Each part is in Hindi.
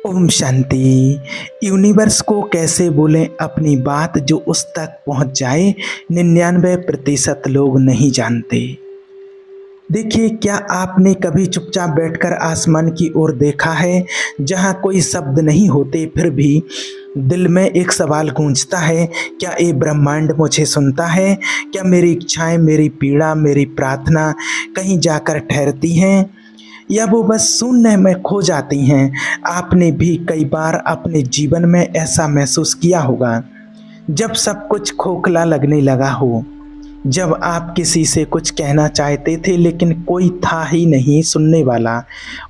ओम शांति। यूनिवर्स को कैसे बोलें अपनी बात जो उस तक पहुंच जाए, 99% लोग नहीं जानते। देखिए, क्या आपने कभी चुपचाप बैठकर आसमान की ओर देखा है, जहां कोई शब्द नहीं होते फिर भी दिल में एक सवाल गूंजता है, क्या ये ब्रह्मांड मुझे सुनता है? क्या मेरी इच्छाएं, मेरी पीड़ा, मेरी प्रार्थना कहीं जाकर ठहरती हैं, या वो बस शून्य में खो जाती हैं? आपने भी कई बार अपने जीवन में ऐसा महसूस किया होगा, जब सब कुछ खोखला लगने लगा हो, जब आप किसी से कुछ कहना चाहते थे लेकिन कोई था ही नहीं सुनने वाला,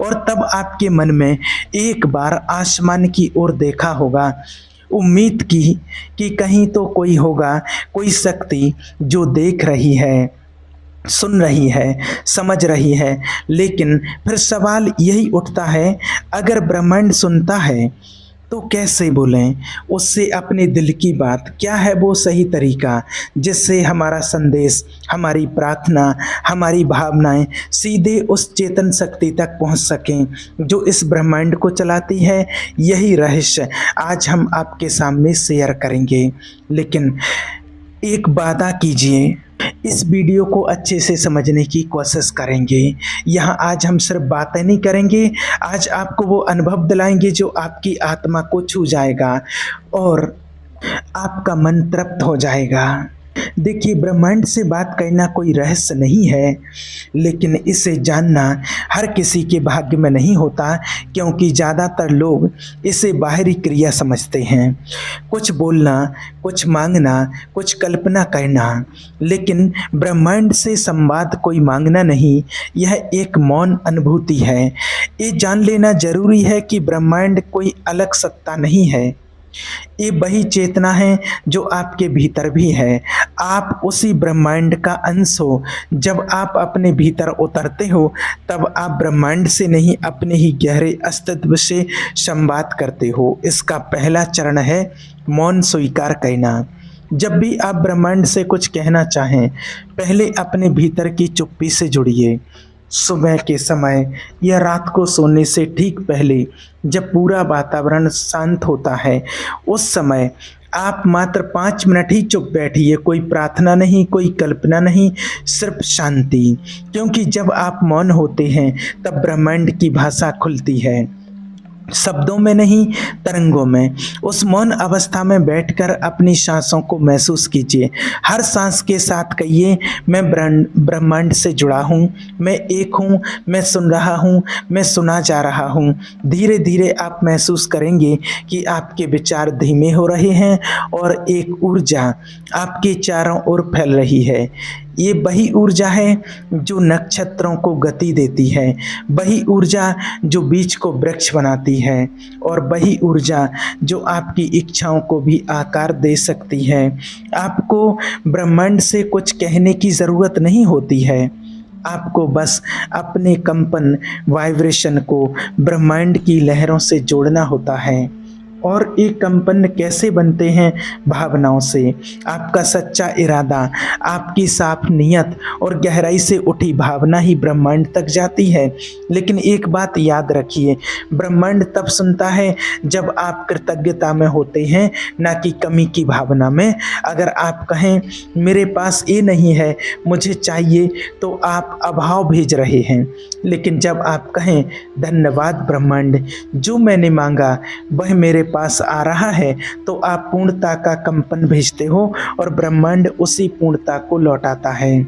और तब आपके मन में एक बार आसमान की ओर देखा होगा, उम्मीद की कि कहीं तो कोई होगा, कोई शक्ति जो देख रही है, सुन रही है, समझ रही है। लेकिन फिर सवाल यही उठता है, अगर ब्रह्मांड सुनता है तो कैसे बोलें उससे अपने दिल की बात? क्या है वो सही तरीका जिससे हमारा संदेश, हमारी प्रार्थना, हमारी भावनाएं सीधे उस चेतन शक्ति तक पहुंच सकें जो इस ब्रह्मांड को चलाती है? यही रहस्य आज हम आपके सामने शेयर करेंगे। लेकिन एक वादा कीजिए, इस वीडियो को अच्छे से समझने की कोशिश करेंगे। यहाँ आज हम सिर्फ बातें नहीं करेंगे, आज आपको वो अनुभव दिलाएंगे जो आपकी आत्मा को छू जाएगा और आपका मन तृप्त हो जाएगा। देखिए, ब्रह्मांड से बात करना कोई रहस्य नहीं है, लेकिन इसे जानना हर किसी के भाग्य में नहीं होता, क्योंकि ज़्यादातर लोग इसे बाहरी क्रिया समझते हैं। कुछ बोलना, कुछ मांगना, कुछ कल्पना करना। लेकिन ब्रह्मांड से संवाद कोई मांगना नहीं, यह एक मौन अनुभूति है। ये जान लेना जरूरी है कि ब्रह्मांड कोई अलग सत्ता नहीं है, ये वही चेतना है जो आपके भीतर भी है। आप उसी ब्रह्मांड का अंश हो। जब आप अपने भीतर उतरते हो, तब आप ब्रह्मांड से नहीं, अपने ही गहरे अस्तित्व से संवाद करते हो। इसका पहला चरण है मौन स्वीकार करना। जब भी आप ब्रह्मांड से कुछ कहना चाहें, पहले अपने भीतर की चुप्पी से जुड़िए। सुबह के समय या रात को सोने से ठीक पहले, जब पूरा वातावरण शांत होता है, उस समय आप मात्र 5 मिनट ही चुप बैठिए। कोई प्रार्थना नहीं, कोई कल्पना नहीं, सिर्फ शांति। क्योंकि जब आप मौन होते हैं, तब ब्रह्मांड की भाषा खुलती है, शब्दों में नहीं, तरंगों में। उस मौन अवस्था में बैठकर अपनी सांसों को महसूस कीजिए। हर सांस के साथ कहिए, मैं ब्रह्मांड से जुड़ा हूँ, मैं एक हूँ, मैं सुन रहा हूँ, मैं सुना जा रहा हूँ। धीरे धीरे आप महसूस करेंगे कि आपके विचार धीमे हो रहे हैं और एक ऊर्जा आपके चारों ओर फैल रही है। ये वही ऊर्जा है जो नक्षत्रों को गति देती है, वही ऊर्जा जो बीज को वृक्ष बनाती है, और वही ऊर्जा जो आपकी इच्छाओं को भी आकार दे सकती है। आपको ब्रह्मांड से कुछ कहने की ज़रूरत नहीं होती है, आपको बस अपने कंपन, वाइब्रेशन को ब्रह्मांड की लहरों से जोड़ना होता है। और एक कंपन कैसे बनते हैं? भावनाओं से। आपका सच्चा इरादा, आपकी साफ नियत और गहराई से उठी भावना ही ब्रह्मांड तक जाती है। लेकिन एक बात याद रखिए, ब्रह्मांड तब सुनता है जब आप कृतज्ञता में होते हैं, ना कि कमी की भावना में। अगर आप कहें मेरे पास ये नहीं है, मुझे चाहिए, तो आप अभाव भेज रहे हैं। लेकिन जब आप कहें धन्यवाद ब्रह्मांड, जो मैंने मांगा वह मेरे पास आ रहा है, तो आप पूर्णता का कंपन भेजते हो और ब्रह्मांड उसी पूर्णता को लौटाता है।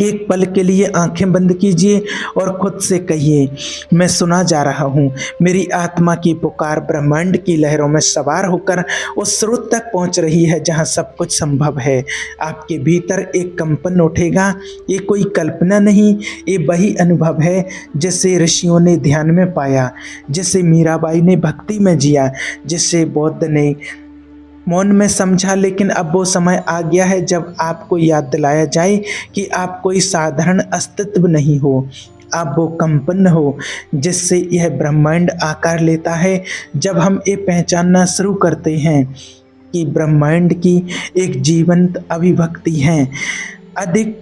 एक पल के लिए आंखें बंद कीजिए और खुद से कहिए, मैं सुना जा रहा हूँ। मेरी आत्मा की पुकार ब्रह्मांड की लहरों में सवार होकर उस स्रोत तक पहुँच रही है जहाँ सब कुछ संभव है। आपके भीतर एक कंपन उठेगा। ये कोई कल्पना नहीं, ये वही अनुभव है जिसे ऋषियों ने ध्यान में पाया, जिसे मीराबाई ने भक्ति में जिया, जिसे बौद्ध ने मौन में समझा। लेकिन अब वो समय आ गया है जब आपको याद दिलाया जाए कि आप कोई साधारण अस्तित्व नहीं हो, आप वो कंपन हो जिससे यह ब्रह्मांड आकार लेता है। जब हम ये पहचानना शुरू करते हैं कि ब्रह्मांड की एक जीवंत अभिव्यक्ति है, अधिक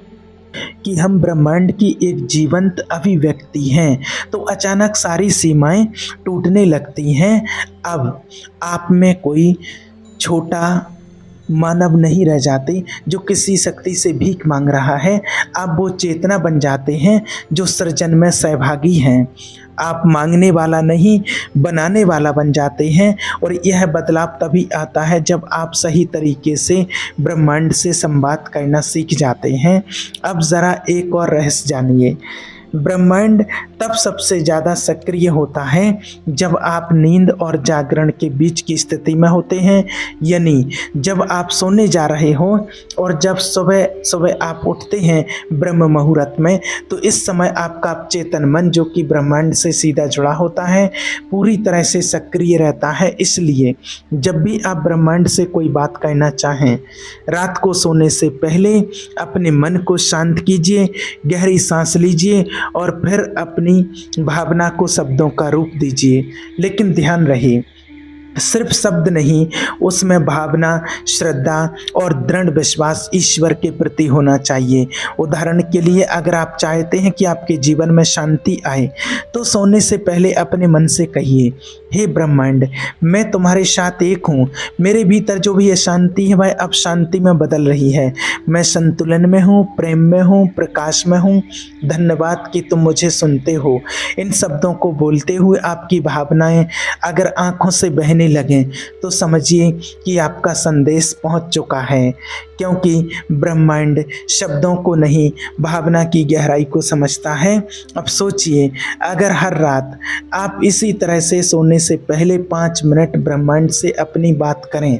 कि हम ब्रह्मांड की एक जीवंत अभिव्यक्ति हैं, तो अचानक सारी सीमाएं टूटने लगती हैं। अब आप में कोई छोटा मानव नहीं रह जाते जो किसी शक्ति से भीख मांग रहा है। आप वो चेतना बन जाते हैं जो सृजन में सहभागी हैं। आप मांगने वाला नहीं, बनाने वाला बन जाते हैं। और यह बदलाव तभी आता है जब आप सही तरीके से ब्रह्मांड से संवाद करना सीख जाते हैं। अब ज़रा एक और रहस्य जानिए। ब्रह्मांड तब सबसे ज़्यादा सक्रिय होता है जब आप नींद और जागरण के बीच की स्थिति में होते हैं, यानी जब आप सोने जा रहे हो और जब सुबह सुबह आप उठते हैं ब्रह्म मुहूर्त में, तो इस समय आपका चेतन मन जो कि ब्रह्मांड से सीधा जुड़ा होता है पूरी तरह से सक्रिय रहता है। इसलिए जब भी आप ब्रह्मांड से कोई बात करना चाहें, रात को सोने से पहले अपने मन को शांत कीजिए, गहरी सांस लीजिए और फिर अपनी भावना को शब्दों का रूप दीजिए। लेकिन ध्यान रहे, सिर्फ शब्द नहीं, उसमें भावना, श्रद्धा और दृढ़ विश्वास ईश्वर के प्रति होना चाहिए। उदाहरण के लिए, अगर आप चाहते हैं कि आपके जीवन में शांति आए, तो सोने से पहले अपने मन से कहिए, हे ब्रह्मांड, मैं तुम्हारे साथ एक हूँ। मेरे भीतर जो भी अशांति है वह अब शांति में बदल रही है। मैं संतुलन में हूँ, प्रेम में हूँ, प्रकाश में हूँ। धन्यवाद कि तुम मुझे सुनते हो। इन शब्दों को बोलते हुए आपकी भावनाएं अगर आंखों से बहने लगें तो समझिए कि आपका संदेश पहुंच चुका है, क्योंकि ब्रह्मांड शब्दों को नहीं, भावना की गहराई को समझता है। अब सोचिए, अगर हर रात आप इसी तरह से सोने से पहले 5 मिनट ब्रह्मांड से अपनी बात करें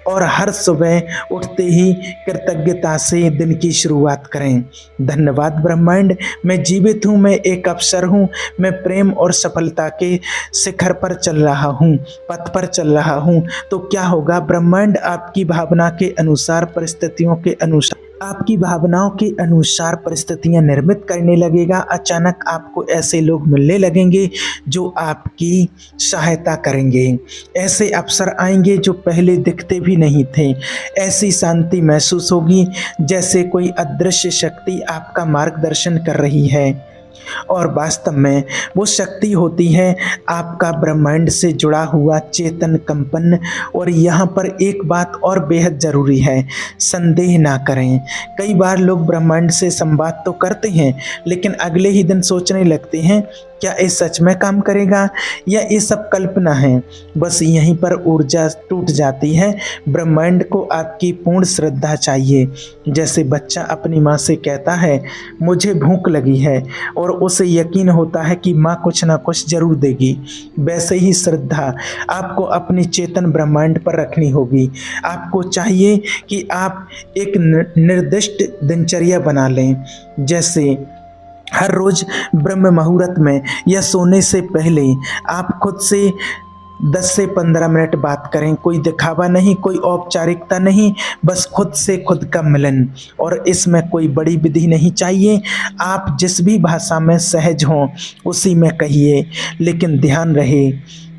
और हर सुबह उठते ही कृतज्ञता से दिन की शुरुआत करें। धन्यवाद ब्रह्मांड, मैं जीवित हूँ, मैं एक अवसर हूँ, मैं प्रेम और सफलता के शिखर पर चल रहा हूँ, पथ पर चल रहा हूँ। तो क्या होगा, ब्रह्मांड आपकी भावना के अनुसार, परिस्थितियों के अनुसार, आपकी भावनाओं के अनुसार परिस्थितियां निर्मित करने लगेगा। अचानक आपको ऐसे लोग मिलने लगेंगे जो आपकी सहायता करेंगे। ऐसे अवसर आएंगे जो पहले दिखते भी नहीं थे। ऐसी शांति महसूस होगी जैसे कोई अदृश्य शक्ति आपका मार्गदर्शन कर रही है। और वास्तव में वो शक्ति होती है आपका ब्रह्मांड से जुड़ा हुआ चेतन कंपन। और यहाँ पर एक बात और बेहद ज़रूरी है, संदेह ना करें। कई बार लोग ब्रह्मांड से संवाद तो करते हैं, लेकिन अगले ही दिन सोचने लगते हैं, क्या ये सच में काम करेगा या ये सब कल्पना है। बस यहीं पर ऊर्जा टूट जाती है। ब्रह्मांड को आपकी पूर्ण श्रद्धा चाहिए। जैसे बच्चा अपनी माँ से कहता है, मुझे भूख लगी है, और उसे यकीन होता है कि माँ कुछ ना कुछ जरूर देगी, वैसे ही श्रद्धा आपको अपनी चेतन ब्रह्मांड पर रखनी होगी। आपको चाहिए कि आप एक निर्दिष्ट दिनचर्या बना लें। जैसे हर रोज ब्रह्म मुहूर्त में या सोने से पहले आप खुद से 10 से 15 मिनट बात करें। कोई दिखावा नहीं, कोई औपचारिकता नहीं, बस खुद से खुद का मिलन। और इसमें कोई बड़ी विधि नहीं चाहिए। आप जिस भी भाषा में सहज हों उसी में कहिए, लेकिन ध्यान रहे,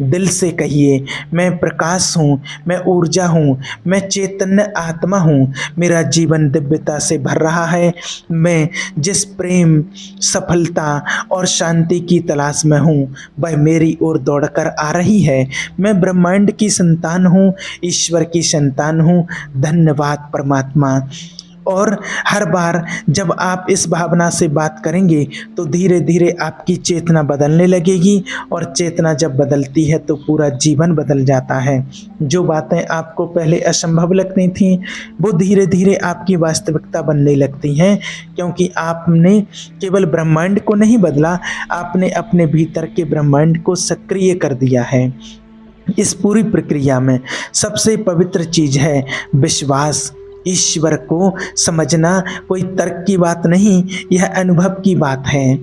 दिल से कहिए, मैं प्रकाश हूँ, मैं ऊर्जा हूँ, मैं चैतन्य आत्मा हूँ, मेरा जीवन दिव्यता से भर रहा है। मैं जिस प्रेम, सफलता और शांति की तलाश में हूँ वह मेरी ओर दौड़कर आ रही है। मैं ब्रह्मांड की संतान हूँ, ईश्वर की संतान हूँ। धन्यवाद परमात्मा। और हर बार जब आप इस भावना से बात करेंगे तो धीरे धीरे आपकी चेतना बदलने लगेगी, और चेतना जब बदलती है तो पूरा जीवन बदल जाता है। जो बातें आपको पहले असंभव लगती थीं वो धीरे धीरे आपकी वास्तविकता बनने लगती हैं, क्योंकि आपने केवल ब्रह्मांड को नहीं बदला, आपने अपने भीतर के ब्रह्मांड को सक्रिय कर दिया है। इस पूरी प्रक्रिया में सबसे पवित्र चीज़ है विश्वास। ईश्वर को समझना कोई तर्क की बात नहीं, यह अनुभव की बात है।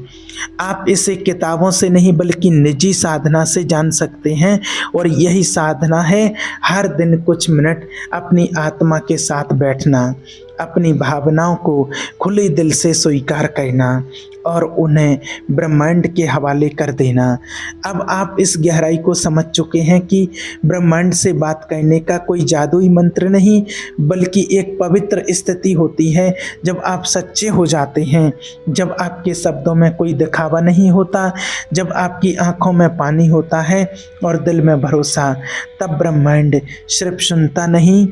आप इसे किताबों से नहीं बल्कि निजी साधना से जान सकते हैं। और यही साधना है हर दिन कुछ मिनट अपनी आत्मा के साथ बैठना, अपनी भावनाओं को खुले दिल से स्वीकार करना और उन्हें ब्रह्मांड के हवाले कर देना। अब आप इस गहराई को समझ चुके हैं कि ब्रह्मांड से बात करने का कोई जादुई मंत्र नहीं, बल्कि एक पवित्र स्थिति होती है जब आप सच्चे हो जाते हैं, जब आपके शब्दों में कोई दिखावा नहीं होता, जब आपकी आंखों में पानी होता है और दिल में भरोसा। तब ब्रह्मांड सिर्फ सुनता नहीं,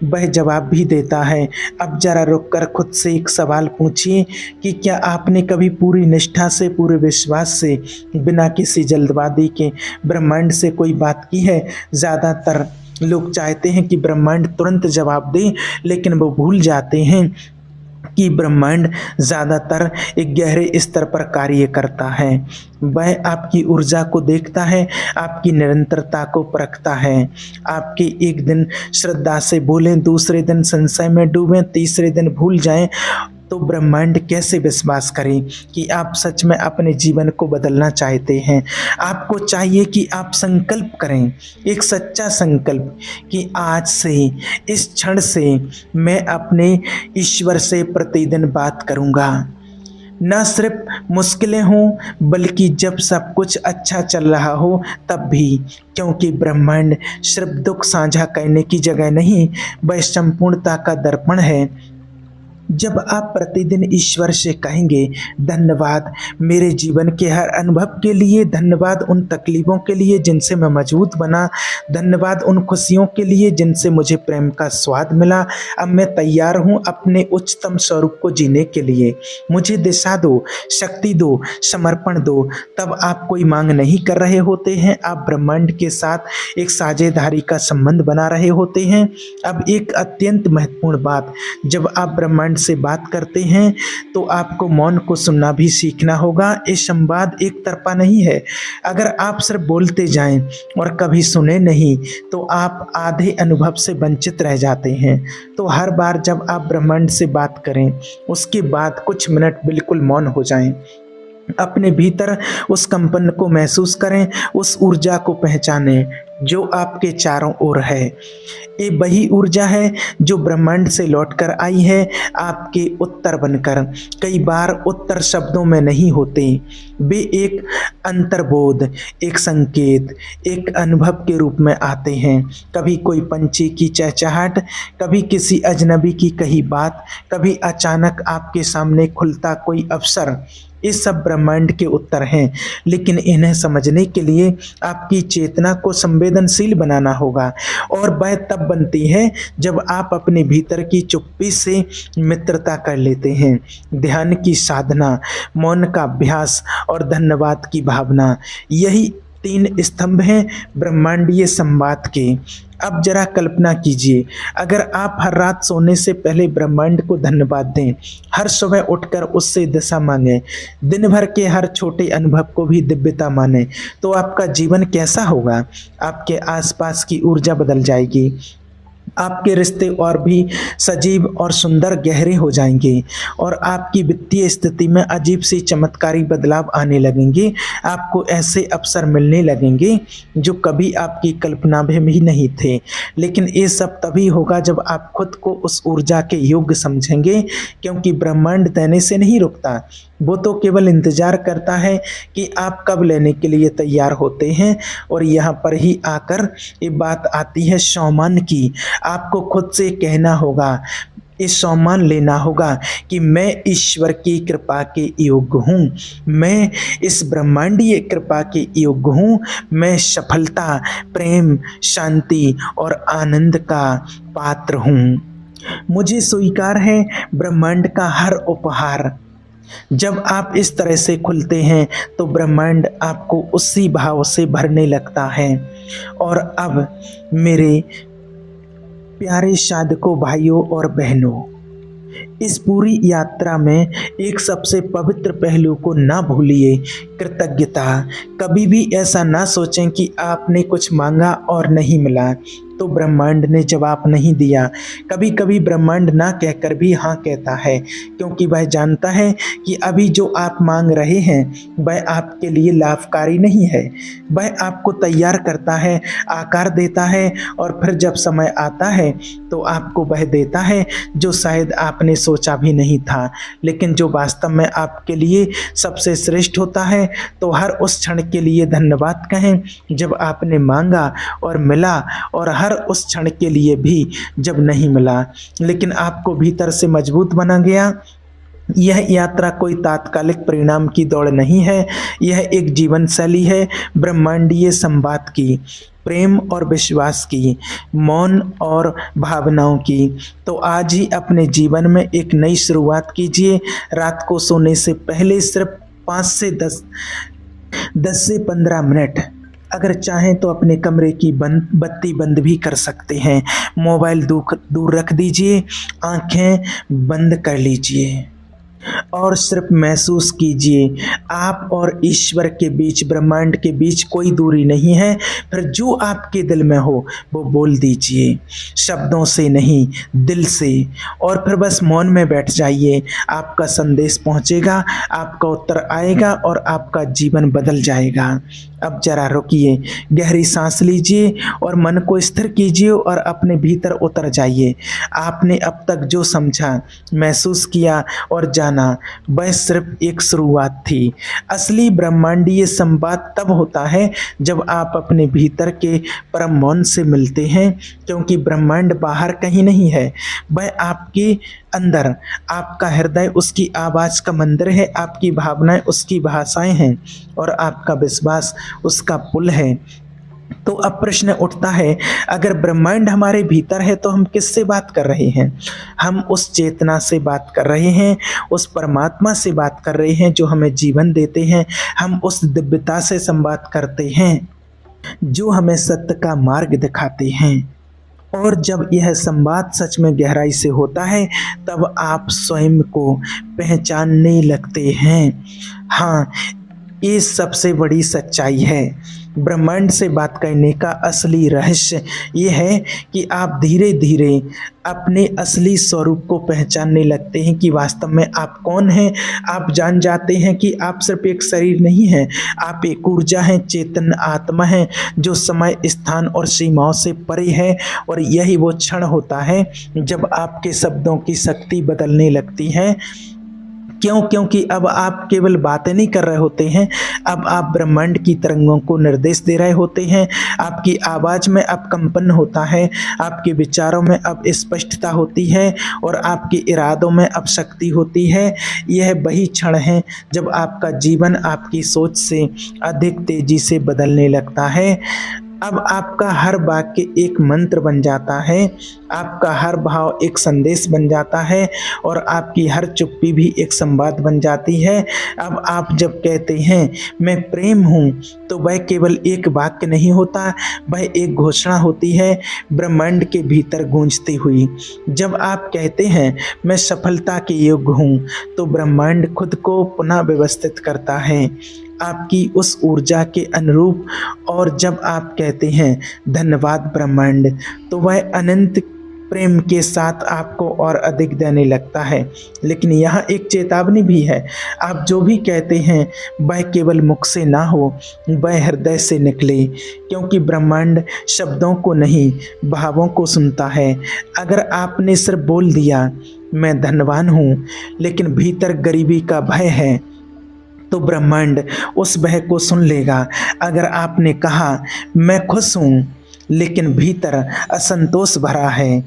वह जवाब भी देता है। अब जरा रुककर खुद से एक सवाल पूछिए कि क्या आपने कभी पूरी निष्ठा से, पूरे विश्वास से, बिना किसी जल्दबाजी के ब्रह्मांड से कोई बात की है? ज़्यादातर लोग चाहते हैं कि ब्रह्मांड तुरंत जवाब दे, लेकिन वो भूल जाते हैं कि ब्रह्मांड ज़्यादातर एक गहरे स्तर पर कार्य करता है। वह आपकी ऊर्जा को देखता है, आपकी निरंतरता को परखता है। आपके एक दिन श्रद्धा से बोलें, दूसरे दिन संशय में डूबें, तीसरे दिन भूल जाएं, तो ब्रह्मांड कैसे विश्वास करें कि आप सच में अपने जीवन को बदलना चाहते हैं। आपको चाहिए कि आप संकल्प करें, एक सच्चा संकल्प कि आज से, इस क्षण से मैं अपने ईश्वर से प्रतिदिन बात करूंगा। न सिर्फ मुश्किलें हों, बल्कि जब सब कुछ अच्छा चल रहा हो तब भी, क्योंकि ब्रह्मांड सिर्फ दुख साझा करने की जगह नहीं, वह संपूर्णता का दर्पण है। जब आप प्रतिदिन ईश्वर से कहेंगे, धन्यवाद मेरे जीवन के हर अनुभव के लिए, धन्यवाद उन तकलीफ़ों के लिए जिनसे मैं मजबूत बना, धन्यवाद उन खुशियों के लिए जिनसे मुझे प्रेम का स्वाद मिला, अब मैं तैयार हूँ अपने उच्चतम स्वरूप को जीने के लिए। मुझे दिशा दो, शक्ति दो, समर्पण दो। तब आप कोई मांग नहीं कर रहे होते हैं, आप ब्रह्मांड के साथ एक साझेदारी का संबंध बना रहे होते हैं। अब एक अत्यंत महत्वपूर्ण बात, जब आप ब्रह्मांड से बात करते हैं तो आपको मौन को सुनना भी सीखना होगा। ये संवाद एक तरफा नहीं है। अगर आप सिर्फ बोलते जाएं और कभी सुने नहीं, तो आप आधे अनुभव से वंचित रह जाते हैं। तो हर बार जब आप ब्रह्मांड से बात करें, उसके बाद कुछ मिनट बिल्कुल मौन हो जाएं। अपने भीतर उस कंपन को महसूस करें, उस ऊर्जा को पहचानें जो आपके चारों ओर है। ये वही ऊर्जा है जो ब्रह्मांड से लौटकर आई है, आपके उत्तर बनकर। कई बार उत्तर शब्दों में नहीं होते, वे एक अंतर्बोध, एक संकेत, एक अनुभव के रूप में आते हैं। कभी कोई पंछी की चहचहाहट, कभी किसी अजनबी की कही बात, कभी अचानक आपके सामने खुलता कोई अवसर। ये सब ब्रह्मांड के उत्तर हैं, लेकिन इन्हें समझने के लिए आपकी चेतना को संवेदनशील बनाना होगा, और वह तब बनती है जब आप अपने भीतर की चुप्पी से मित्रता कर लेते हैं। ध्यान की साधना, मौन का अभ्यास और धन्यवाद की भावना, यही 3 स्तंभ हैं ब्रह्मांडीय संवाद के। अब जरा कल्पना कीजिए, अगर आप हर रात सोने से पहले ब्रह्मांड को धन्यवाद दें, हर सुबह उठकर उससे दिशा मांगें, दिन भर के हर छोटे अनुभव को भी दिव्यता मानें, तो आपका जीवन कैसा होगा? आपके आसपास की ऊर्जा बदल जाएगी, आपके रिश्ते और भी सजीव और सुंदर गहरे हो जाएंगे, और आपकी वित्तीय स्थिति में अजीब सी चमत्कारी बदलाव आने लगेंगे। आपको ऐसे अवसर मिलने लगेंगे जो कभी आपकी कल्पना में भी नहीं थे। लेकिन ये सब तभी होगा जब आप खुद को उस ऊर्जा के योग्य समझेंगे, क्योंकि ब्रह्मांड देने से नहीं रुकता, वो तो केवल इंतजार करता है कि आप कब लेने के लिए तैयार होते हैं। और यहाँ पर ही आकर ये बात आती है सम्मान की। आपको खुद से कहना होगा, इस सम्मान लेना होगा कि मैं ईश्वर की कृपा के योग्य हूँ, मैं इस ब्रह्मांडीय कृपा के योग्य हूँ, मैं सफलता, प्रेम, शांति और आनंद का पात्र हूँ। मुझे स्वीकार है ब्रह्मांड का हर उपहार। जब आप इस तरह से खुलते हैं तो ब्रह्मांड आपको उसी भाव से भरने लगता है। और अब मेरे प्यारे साधकों, भाइयों और बहनों, इस पूरी यात्रा में एक सबसे पवित्र पहलू को ना भूलिए, कृतज्ञता। कभी भी ऐसा ना सोचें कि आपने कुछ मांगा और नहीं मिला, तो ब्रह्मांड ने जवाब नहीं दिया। कभी कभी ब्रह्मांड ना कहकर भी हाँ कहता है, क्योंकि वह जानता है कि अभी जो आप मांग रहे हैं वह आपके लिए लाभकारी नहीं है। वह आपको तैयार करता है, आकार देता है, और फिर जब समय आता है तो आपको वह देता है जो शायद आपने सोचा भी नहीं था, लेकिन जो वास्तव में आपके लिए सबसे श्रेष्ठ होता है। तो हर उस क्षण के लिए धन्यवाद कहें जब आपने मांगा और मिला, और हर उस क्षण के लिए भी जब नहीं मिला लेकिन आपको भीतर से मजबूत बना गया। यह यात्रा कोई तात्कालिक परिणाम की दौड़ नहीं है, यह एक जीवन शैली है, ब्रह्मांडीय संवाद की, प्रेम और विश्वास की, मौन और भावनाओं की। तो आज ही अपने जीवन में एक नई शुरुआत कीजिए। रात को सोने से पहले सिर्फ 5 से 10 से 15 मिनट, अगर चाहें तो अपने कमरे की बत्ती बंद भी कर सकते हैं, मोबाइल दूर रख दीजिए, आंखें बंद कर लीजिए और सिर्फ महसूस कीजिए आप और ईश्वर के बीच, ब्रह्मांड के बीच कोई दूरी नहीं है। फिर जो आपके दिल में हो वो बोल दीजिए, शब्दों से नहीं, दिल से। और फिर बस मौन में बैठ जाइए, आपका संदेश पहुंचेगा, आपका उत्तर आएगा और आपका जीवन बदल जाएगा। अब जरा रुकिए, गहरी सांस लीजिए और मन को स्थिर कीजिए और अपने भीतर उतर जाइए। आपने अब तक जो समझा, महसूस किया और जाना, वह सिर्फ एक शुरुआत थी। असली ब्रह्मांडीय संवाद तब होता है जब आप अपने भीतर के परम मौन से मिलते हैं, क्योंकि ब्रह्मांड बाहर कहीं नहीं है, वह आपके अंदर, आपका हृदय उसकी आवाज़ का मंदिर है, आपकी भावनाएं उसकी भाषाएं हैं और आपका विश्वास उसका पुल है। तो अब प्रश्न उठता है, अगर ब्रह्मांड हमारे भीतर है तो हम किससे बात कर रहे हैं? हम उस चेतना से बात कर रहे हैं, उस परमात्मा से बात कर रहे हैं जो हमें जीवन देते हैं। हम उस दिव्यता से संवाद करते हैं जो हमें सत्य का मार्ग दिखाते हैं। और जब यह संवाद सच में गहराई से होता है तब आप स्वयं को पहचानने लगते हैं। हाँ, ये सबसे बड़ी सच्चाई है। ब्रह्मांड से बात करने का असली रहस्य ये है कि आप धीरे धीरे अपने असली स्वरूप को पहचानने लगते हैं कि वास्तव में आप कौन हैं। आप जान जाते हैं कि आप सिर्फ एक शरीर नहीं हैं, आप एक ऊर्जा हैं, चेतन आत्मा हैं जो समय, स्थान और सीमाओं से परे है। और यही वो क्षण होता है जब आपके शब्दों की शक्ति बदलने लगती है। क्योंकि अब आप केवल बातें नहीं कर रहे होते हैं, अब आप ब्रह्मांड की तरंगों को निर्देश दे रहे होते हैं। आपकी आवाज़ में अब कंपन होता है, आपके विचारों में अब स्पष्टता होती है और आपके इरादों में अब शक्ति होती है। यह वही क्षण है जब आपका जीवन आपकी सोच से अधिक तेजी से बदलने लगता है। अब आपका हर वाक्य एक मंत्र बन जाता है, आपका हर भाव एक संदेश बन जाता है और आपकी हर चुप्पी भी एक संवाद बन जाती है। अब आप जब कहते हैं मैं प्रेम हूँ, तो वह केवल एक वाक्य नहीं होता, वह एक घोषणा होती है ब्रह्मांड के भीतर गूंजती हुई। जब आप कहते हैं मैं सफलता के योग्य हूँ, तो ब्रह्मांड खुद को पुनः व्यवस्थित करता है आपकी उस ऊर्जा के अनुरूप। और जब आप कहते हैं धन्यवाद ब्रह्मांड, तो वह अनंत प्रेम के साथ आपको और अधिक देने लगता है। लेकिन यहाँ एक चेतावनी भी है, आप जो भी कहते हैं वह केवल मुख से ना हो, वह हृदय से निकले, क्योंकि ब्रह्मांड शब्दों को नहीं, भावों को सुनता है। अगर आपने सिर्फ बोल दिया मैं धनवान हूँ, लेकिन भीतर गरीबी का भय है, तो ब्रह्मांड उस भय को सुन लेगा। अगर आपने कहा मैं खुश हूँ, लेकिन भीतर असंतोष भरा है,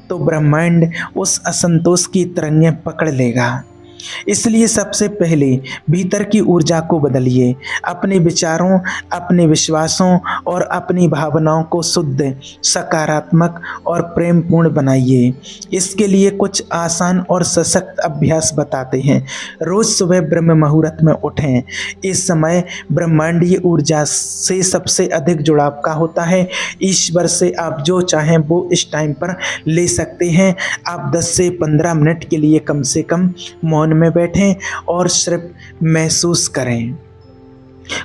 तो ब्रह्मांड उस असंतोष की तरंगें पकड़ लेगा। इसलिए सबसे पहले भीतर की ऊर्जा को बदलिए, अपने विचारों, अपने विश्वासों और अपनी भावनाओं को शुद्ध, सकारात्मक और प्रेमपूर्ण बनाइए। इसके लिए कुछ आसान और सशक्त अभ्यास बताते हैं। रोज सुबह ब्रह्म मुहूर्त में उठें। इस समय ब्रह्मांडीय ऊर्जा से सबसे अधिक जुड़ाव का होता है। ईश्वर से आप जो चाहें वो इस टाइम पर ले सकते हैं। आप 10 से 15 मिनट के लिए कम से कम मौन में बैठें और सिर्फ महसूस करें।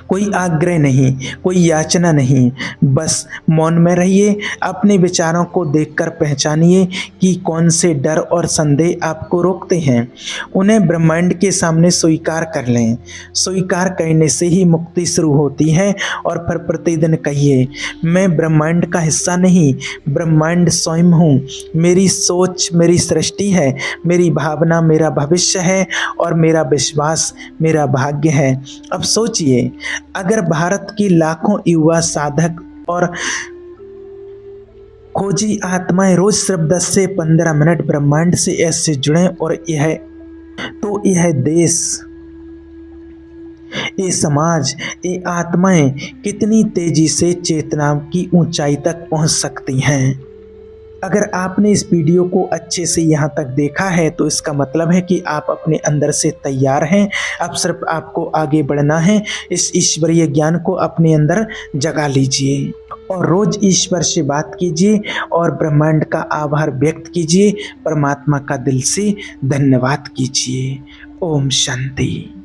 कोई आग्रह नहीं, कोई याचना नहीं, बस मौन में रहिए। अपने विचारों को देखकर पहचानिए कि कौन से डर और संदेह आपको रोकते हैं। उन्हें ब्रह्मांड के सामने स्वीकार कर लें। स्वीकार करने से ही मुक्ति शुरू होती है। और फिर प्रतिदिन कहिए, मैं ब्रह्मांड का हिस्सा नहीं, ब्रह्मांड स्वयं हूँ। मेरी सोच मेरी सृष्टि है, मेरी भावना मेरा भविष्य है और मेरा विश्वास मेरा भाग्य है। अब सोचिए, अगर भारत की लाखों युवा साधक और खोजी आत्माएं रोज सिर्फ 10 से 15 मिनट ब्रह्मांड से ऐसे जुड़ें और यह देश, ये समाज, ये आत्माएं कितनी तेजी से चेतना की ऊंचाई तक पहुंच सकती हैं। अगर आपने इस वीडियो को अच्छे से यहाँ तक देखा है तो इसका मतलब है कि आप अपने अंदर से तैयार हैं। अब सिर्फ आपको आगे बढ़ना है। इस ईश्वरीय ज्ञान को अपने अंदर जगा लीजिए और रोज ईश्वर से बात कीजिए और ब्रह्मांड का आभार व्यक्त कीजिए। परमात्मा का दिल से धन्यवाद कीजिए। ओम शांति।